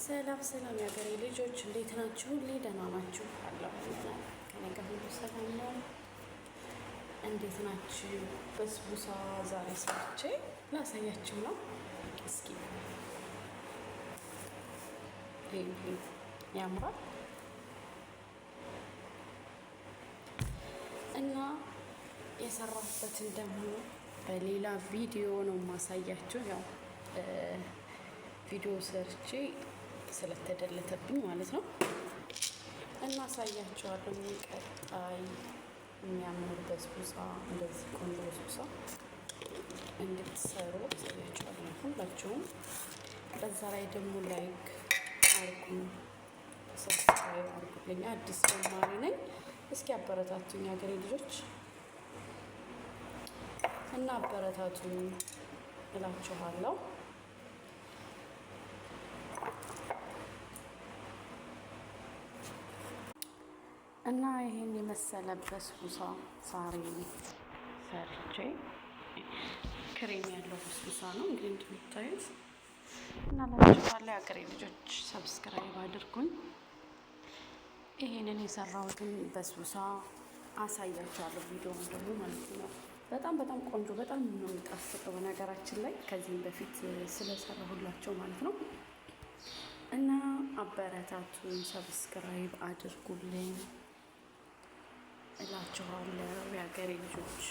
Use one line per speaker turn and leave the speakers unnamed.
ሰላም ሰላም የሀገሬ ልጆች እንዴት ናችሁ? ደህና ናችሁ? አለሁ ከእኔ ጋር ሁሉ ሰላም ነው። እንዴት ናችሁ? በስቡሳ ዛሬ ሰርቼ ላሳያችሁ ነው። እስኪ ይሄ ያምራል እና የሰራሁበትን ደግሞ በሌላ ቪዲዮ ነው ማሳያችሁ። ያው ቪዲዮ ሰርቼ ስለተደለተብኝ ማለት ነው እና አሳያችኋለሁ። ቀጣይ የሚያምር በስቡሳ እንደዚህ ቆንጆ በስቡሳ እንድትሰሩ አሳያችኋለሁ ሁላችሁም። በዛ ላይ ደግሞ ላይክ አርጉ፣ ሰብስክራይብ አርጉልኝ። አዲስ ጀማሪ ነኝ። እስኪ አበረታቱኝ ሀገሬ ልጆች እና አበረታቱኝ እላችኋለሁ። እና ይሄን የመሰለ በስቡሳ ዛሬ ሰርቼ ክሬም ያለው በስቡሳ ነው እንግዲህ እንደምታዩት እና ላችኋለሁ የሀገሬ ልጆች ሰብስክራይብ አድርጉኝ። ይሄንን የሰራሁትን በስቡሳ አሳያችኋለሁ ቪዲዮውን ደግሞ ማለት ነው። በጣም ቆንጆ በጣም ነው የሚጣፍጠው በነገራችን ላይ ከዚህም በፊት ስለሰራሁላቸው ማለት ነው። እና አበረታቱን፣ ሰብስክራይብ አድርጉልኝ እላችኋለሁ የሀገሬ ልጆች።